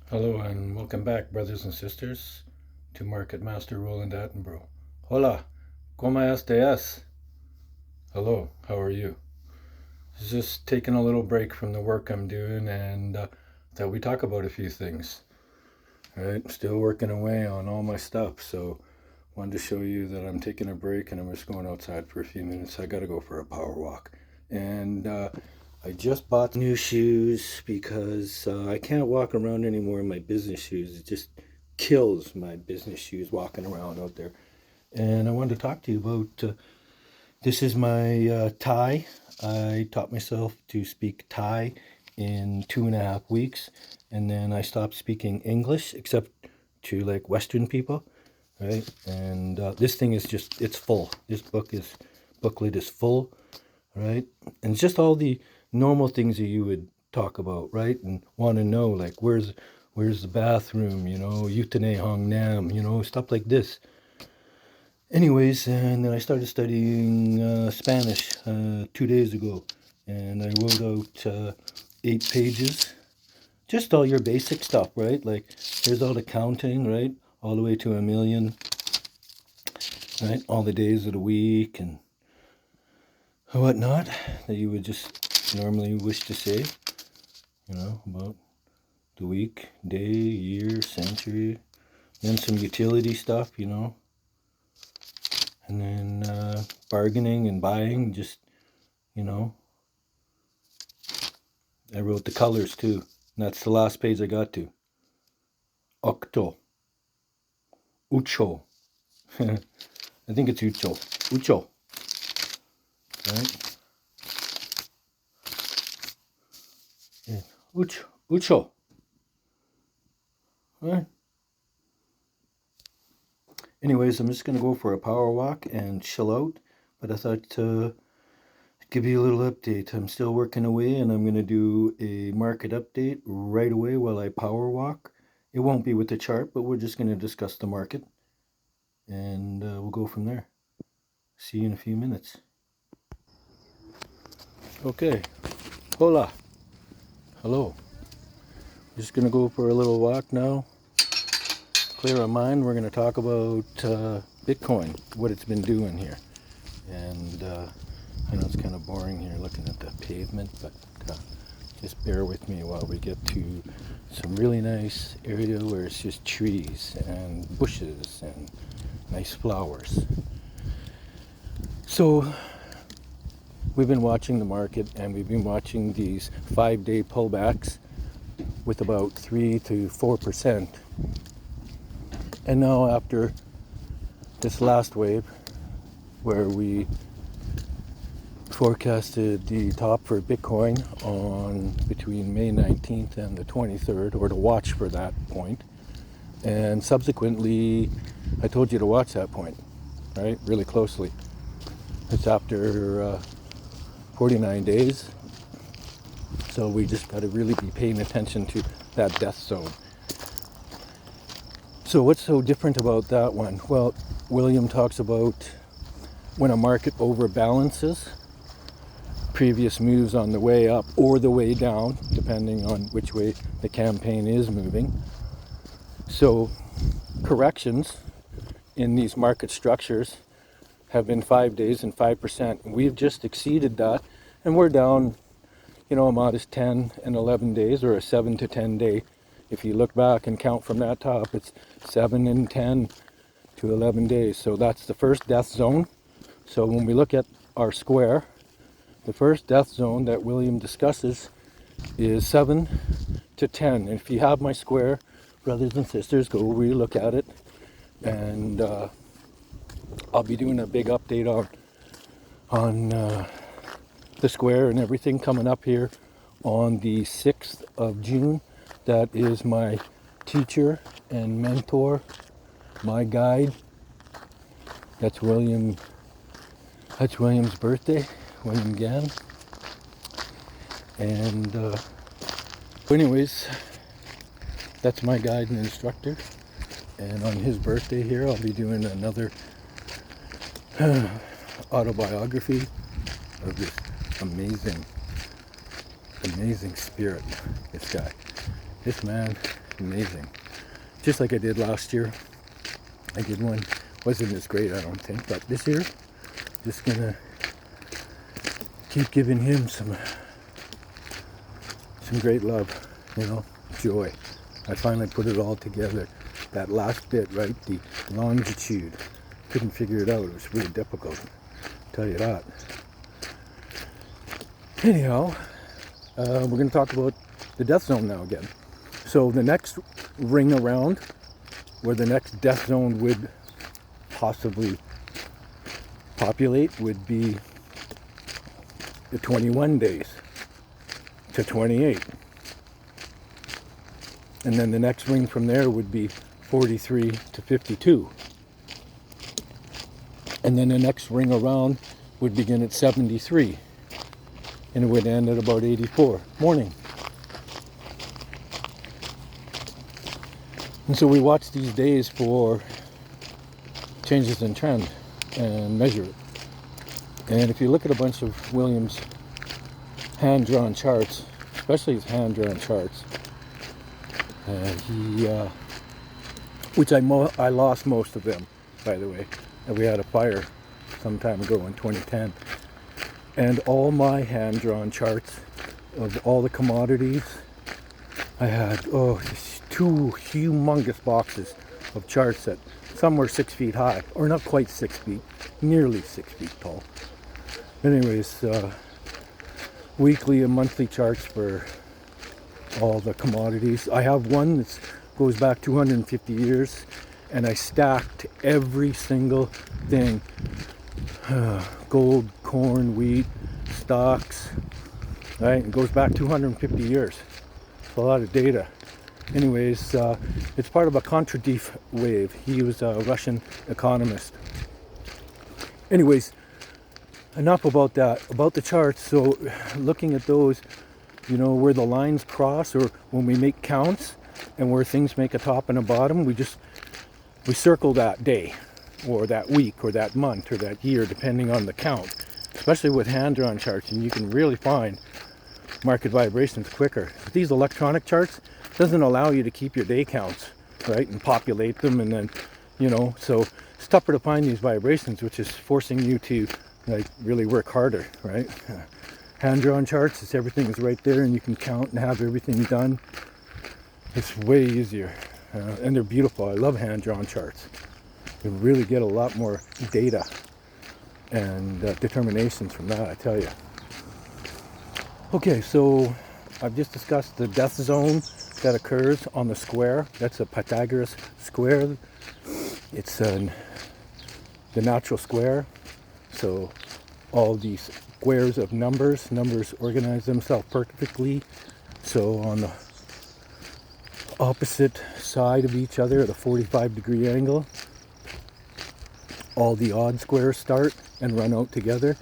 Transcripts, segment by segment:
Hello and welcome back, brothers and sisters, to Market Master Roland Attenborough. Hola, Coma Estas? Hello, how are you? Just taking a little break from the work I'm doing and thought we talk about a few things. Right, still working away on all my stuff, so wanted to show you that I'm taking a break and I'm just going outside for a few minutes. I gotta go for a power walk. And I just bought new shoes because I can't walk around anymore in my business shoes. It just kills my business shoes walking around out there. And I wanted to talk to you about this is my Thai. I taught myself to speak Thai in 2.5 weeks, and then I stopped speaking English except to like Western people, right? And this thing is just, it's full. This booklet is full, right? And it's just all the normal things that you would talk about, right? And want to know, like, where's the bathroom, Yutane Hong Nam, stuff like this. Anyways, and then I started studying Spanish 2 days ago, and I wrote out 8 pages. Just all your basic stuff, right? Like, here's all the counting, right? All the way to a million, right? All the days of the week and whatnot that you would just normally wish to say, about the week, day, year, century. Then some utility stuff, and then bargaining and buying, just, I wrote the colors too. And that's the last page I got to. Octo. Ucho. I think it's Ucho. Ucho. Right? Yeah. Ucho. Ucho. Right? Anyways, I'm just going to go for a power walk and chill out. But I thought to give you a little update. I'm still working away and I'm going to do a market update right away while I power walk. It won't be with the chart, but we're just going to discuss the market. And we'll go from there. See you in a few minutes. Okay. Hola. Hello. Just going to go for a little walk now. Clear our mind. We're going to talk about Bitcoin, what it's been doing here. And I know it's kind of boring here looking at the pavement, but just bear with me while we get to some really nice area where it's just trees and bushes and nice flowers. So we've been watching the market and we've been watching these 5-day pullbacks with about 3 to 4%. And now after this last wave where we forecasted the top for Bitcoin on between May 19th and the 23rd, or to watch for that point. And subsequently, I told you to watch that point, right, really closely. It's after 49 days, so we just got to really be paying attention to that death zone. So what's so different about that one? Well, William talks about when a market overbalances previous moves on the way up or the way down, depending on which way the campaign is moving. So corrections in these market structures have been 5 days and 5%. We've just exceeded that, and we're down, a modest 10 and 11 days, or a 7 to 10 day. If you look back and count from that top, it's 7 and 10 to 11 days. So that's the first death zone. So when we look at our square, the first death zone that William discusses is 7 to 10. And if you have my square, brothers and sisters, go re-look at it. And I'll be doing a big update on the square and everything coming up here on the 6th of June. That is my teacher and mentor, my guide. That's William's birthday, William Gann. And anyways, that's my guide and instructor. And on his birthday here, I'll be doing another autobiography of this amazing spirit. This guy, this man Amazing. Just like I did last year. I did one. Wasn't as great, I don't think, but this year, just gonna keep giving him some great love, joy. I finally put it all together. That last bit, right, the longitude. Couldn't figure it out. It was really difficult, I'll tell you that. Anyhow, we're going to talk about the death zone now again. So the next ring around, where the next death zone would possibly populate, would be the 21 days to 28. And then the next ring from there would be 43 to 52. And then the next ring around would begin at 73. And it would end at about 84. Morning. And so we watch these days for changes in trend and measure it. And if you look at a bunch of Williams hand-drawn charts, especially his hand-drawn charts, which I lost most of them, by the way. We had a fire some time ago in 2010. And all my hand-drawn charts of all the commodities, I had, these 2 humongous boxes of charts that some were 6 feet high, or not quite 6 feet, nearly 6 feet tall. Anyways, weekly and monthly charts for all the commodities. I have one that goes back 250 years, and I stacked every single thing. Gold, corn, wheat, stocks, right? It goes back 250 years. It's a lot of data. Anyways, it's part of a Kontradiv wave. He was a Russian economist. Anyways, enough about that. About the charts, so looking at those, where the lines cross, or when we make counts, and where things make a top and a bottom, we circle that day, or that week, or that month, or that year, depending on the count. Especially with hand-drawn charts, and you can really find market vibrations quicker. These electronic charts doesn't allow you to keep your day counts, right, and populate them, and then, so it's tougher to find these vibrations, which is forcing you to really work harder, right? Hand-drawn charts, everything is right there, and you can count and have everything done. It's way easier, and they're beautiful. I love hand-drawn charts. You really get a lot more data and determinations from that, I tell you. Okay, so I've just discussed the death zone that occurs on the square. That's a Pythagoras square. It's the natural square. So all these squares of numbers organize themselves perfectly. So on the opposite side of each other at a 45-degree angle, all the odd squares start and run out together,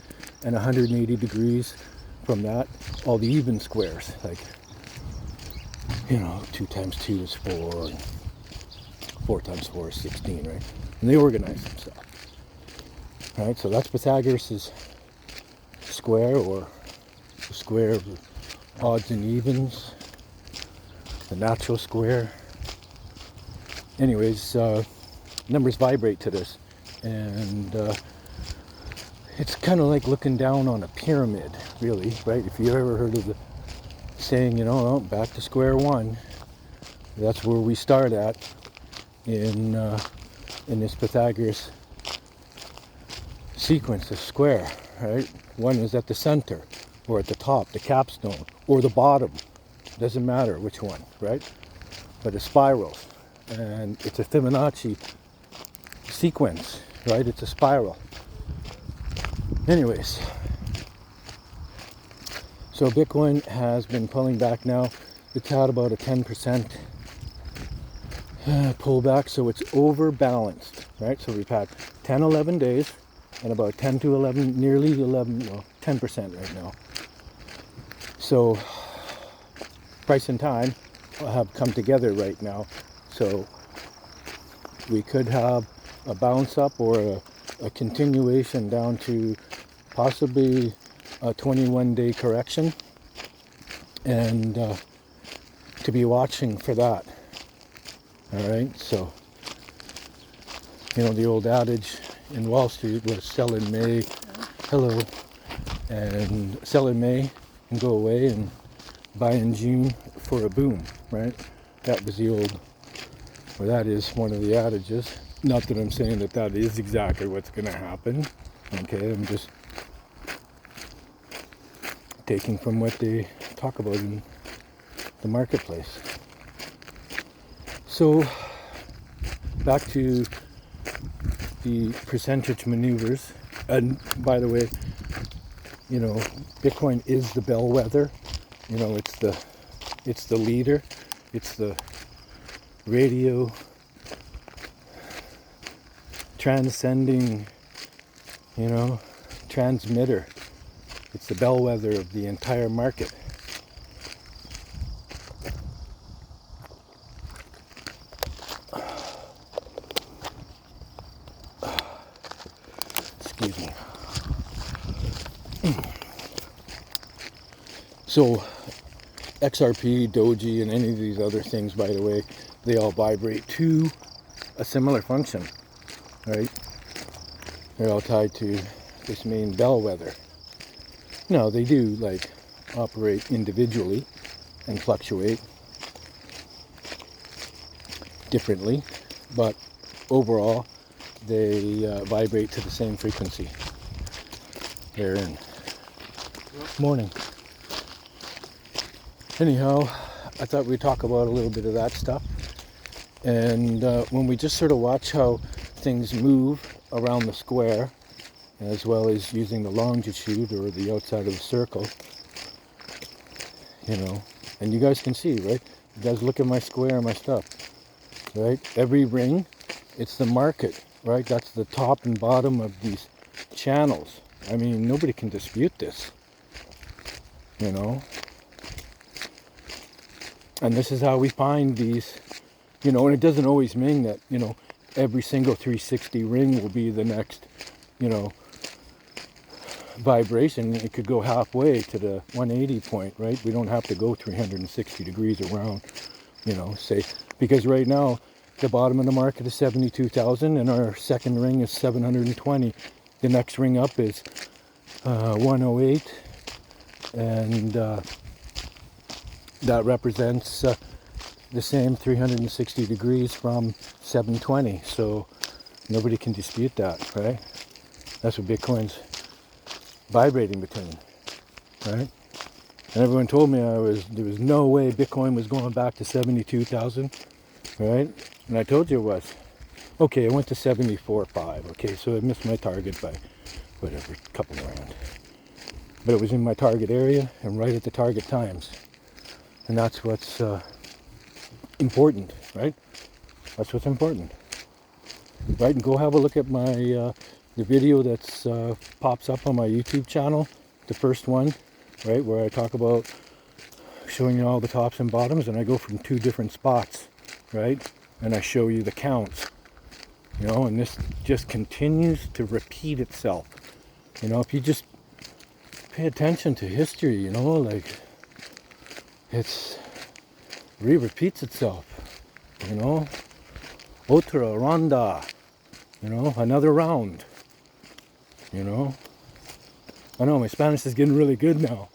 and 180 degrees from that, all the even squares, 2 times 2 is 4, and 4 times 4 is 16, right? And they organize themselves. All right, so that's Pythagoras' square, or the square of the odds and evens, the natural square. Anyways, numbers vibrate to this, and it's kind of like looking down on a pyramid, really, right? If you ever heard of the saying, back to square one, that's where we start at in this Pythagoras sequence, the square, right? One is at the center, or at the top, the capstone, or the bottom. Doesn't matter which one, right? But it spirals, and it's a Fibonacci sequence, right? It's a spiral. Anyways, so Bitcoin has been pulling back now. It's had about a 10% pullback, so it's overbalanced, right? So we've had 10, 11 days, and about 10 to 11, nearly 11, 10% right now. So price and time have come together right now. So we could have a bounce up, or a continuation down to possibly a 21-day correction, and to be watching for that. All right, so you know the old adage in Wall Street was sell in May, hello, and sell in May and go away, and buy in June for a boom, right? That was the old, or that is one of the adages. Not that I'm saying that that is exactly what's going to happen. Okay, I'm just taking from what they talk about in the marketplace. So back to the percentage maneuvers. And by the way, you know, Bitcoin is the bellwether. You know, it's the leader. It's the radio transcending, you know, transmitter. It's the bellwether of the entire market. Excuse me. So XRP, Doji, and any of these other things, by the way, they all vibrate to a similar function, right? They're all tied to this main bellwether. No, they do like operate individually and fluctuate differently, but overall they vibrate to the same frequency they're in. Morning. Anyhow, I thought we'd talk about a little bit of that stuff. And when we just sort of watch how things move around the square, as well as using the longitude or the outside of the circle, you know, and you guys can see, right? You guys look at my square and my stuff, right? Every ring, it's the market, right? That's the top and bottom of these channels. I mean, nobody can dispute this, you know? And this is how we find these, you know, and it doesn't always mean that, you know, every single 360 ring will be the next, you know, vibration. It could go halfway to the 180 point, right? We don't have to go 360 degrees around, you know, say, because right now the bottom of the market is 72,000 and our second ring is 720. The next ring up is 108, and that represents the same 360 degrees from 720. So nobody can dispute that, right? That's what Bitcoin's vibrating between, right? And everyone told me there was no way Bitcoin was going back to 72,000, right? And I told you it was. Okay, I went to 74.5. Okay, so I missed my target by whatever, a couple grand. But it was in my target area and right at the target times. And that's what's important, right? That's what's important, right? And go have a look at my the video that's pops up on my YouTube channel, the first one, right, where I talk about showing you all the tops and bottoms, and I go from 2 different spots, right? And I show you the counts, you know, and this just continues to repeat itself. You know, if you just pay attention to history, you know, like it's repeats itself, you know. Otra ronda, you know, another round, you know. I know my Spanish is getting really good now.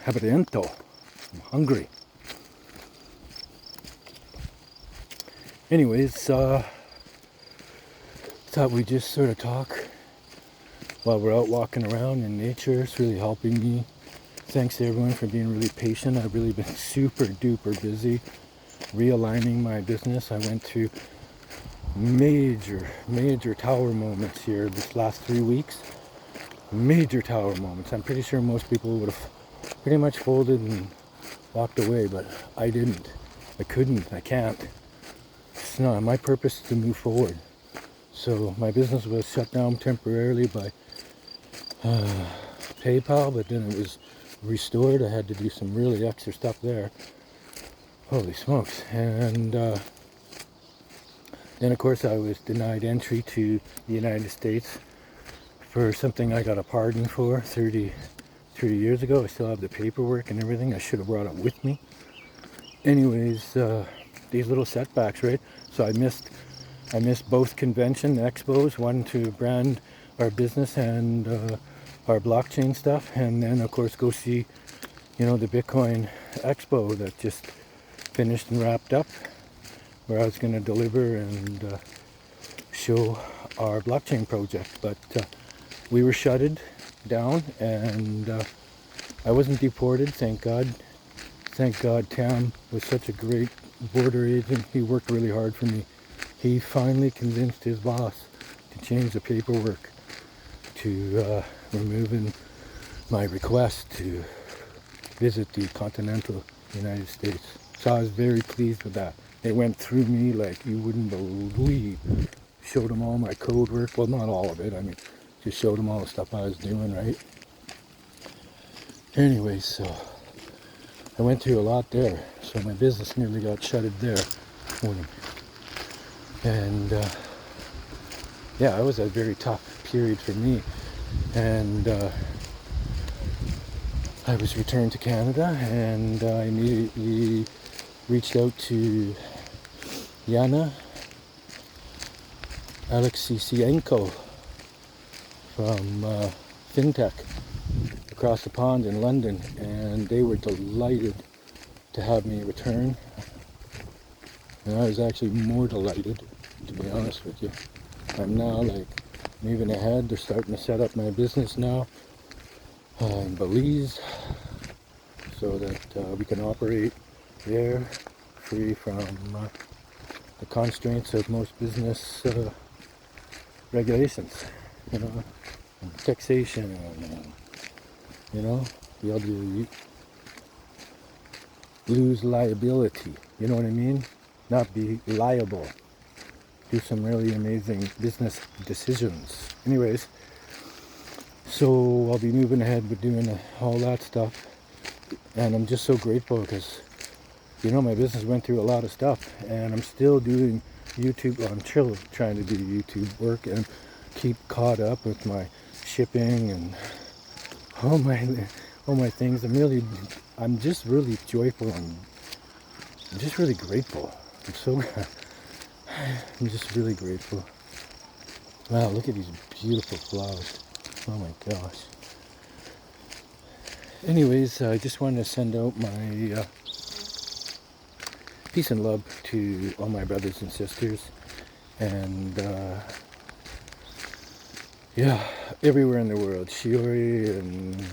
Hambriento, I'm hungry. Anyways, thought we'd just sort of talk while we're out walking around in nature. It's really helping me. Thanks to everyone for being really patient. I've really been super duper busy realigning my business. I went through major tower moments here this last 3 weeks. Major tower moments. I'm pretty sure most people would have pretty much folded and walked away, but I didn't. I couldn't. I can't. It's not my purpose to move forward. So my business was shut down temporarily by PayPal, but then it was restored. I had to do some really extra stuff there. Holy smokes. And then of course I was denied entry to the United States for something I got a pardon for 30 years ago. I still have the paperwork and everything. I should have brought it with me. Anyways, these little setbacks, right? So I missed both convention expos, one to brand our business and our blockchain stuff, and then of course go see, the Bitcoin expo that just finished and wrapped up, where I was going to deliver and show our blockchain project. But we were shutted down, and I wasn't deported, thank God. Thank God Tam was such a great border agent. He worked really hard for me. He finally convinced his boss to change the paperwork to removing my request to visit the continental United States. So I was very pleased with that. They went through me like you wouldn't believe. Showed them all my code work. Well, not all of it. I mean, just showed them all the stuff I was doing, right? Anyway, so I went through a lot there. So my business nearly got shuttered there. And yeah, it was a very tough period for me. And I was returned to Canada, and I immediately reached out to Yana Alexienko from FinTech across the pond in London, and they were delighted to have me return. And I was actually more delighted, to be honest with you. I'm now moving ahead. They're starting to set up my business now in Belize, so that we can operate there free from the constraints of most business regulations, and taxation, and be able to lose liability, you know what I mean? Not be liable. Do some really amazing business decisions. Anyways, so I'll be moving ahead with doing all that stuff, and I'm just so grateful because my business went through a lot of stuff, and I'm still doing YouTube. Well, I'm still trying to do YouTube work and keep caught up with my shipping and all my things. I'm just really joyful, and I'm just really grateful. I'm just really grateful. Wow, look at these beautiful flowers. Oh my gosh. Anyways, I just wanted to send out my peace and love to all my brothers and sisters, and yeah, everywhere in the world. Shiori and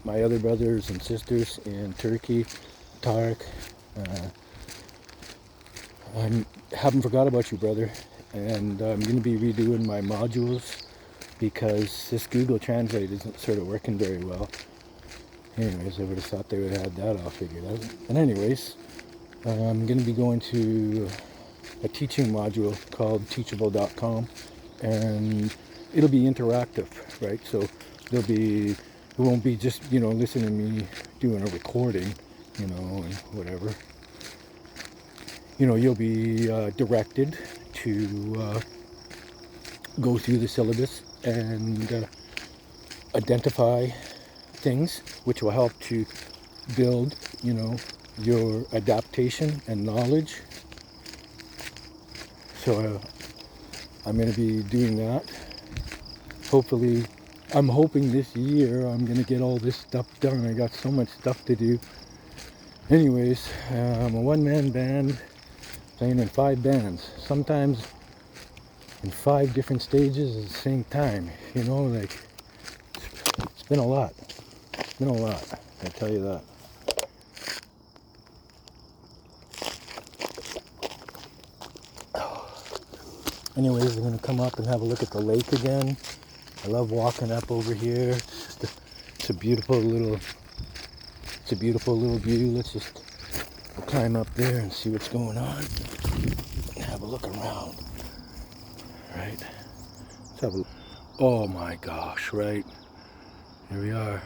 my other brothers and sisters in Turkey, Tarek. I haven't forgot about you, brother, and I'm going to be redoing my modules because this Google Translate isn't sort of working very well. Anyways, I would have thought they would have had that all figured out. And anyways, I'm going to be going to a teaching module called teachable.com, and it'll be interactive, right? So it won't be just, listening to me doing a recording, and whatever. You'll be directed to go through the syllabus and identify things which will help to build, your adaptation and knowledge. So I'm going to be doing that. Hopefully, I'm hoping this year I'm going to get all this stuff done. I got so much stuff to do. Anyways, I'm a one-man band playing in 5 bands. Sometimes in 5 different stages at the same time. It's been a lot. It's been a lot, I tell you that. Anyways, I'm going to come up and have a look at the lake again. I love walking up over here. It's a beautiful little view. Let's just climb up there and see what's going on and have a look around. Right? Let's have a look. Oh my gosh, right? Here we are.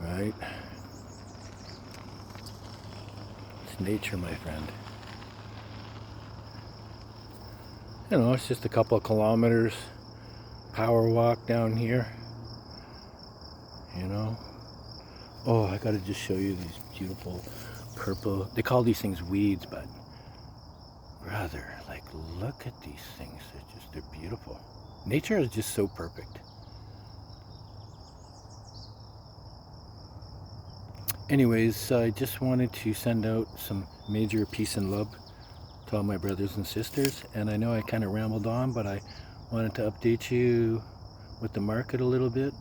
Right? It's nature, my friend. It's just a couple of kilometers power walk down here. Oh, I gotta just show you these beautiful purple, they call these things weeds, but brother, like, look at these things. They're beautiful. Nature is just so perfect. Anyways, I just wanted to send out some major peace and love to all my brothers and sisters. And I know I kind of rambled on, but I wanted to update you with the market a little bit,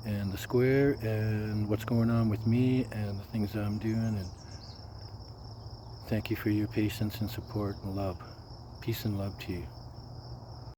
and the square, and what's going on with me, and the things that I'm doing. And thank you for your patience and support and love. Peace and love to you.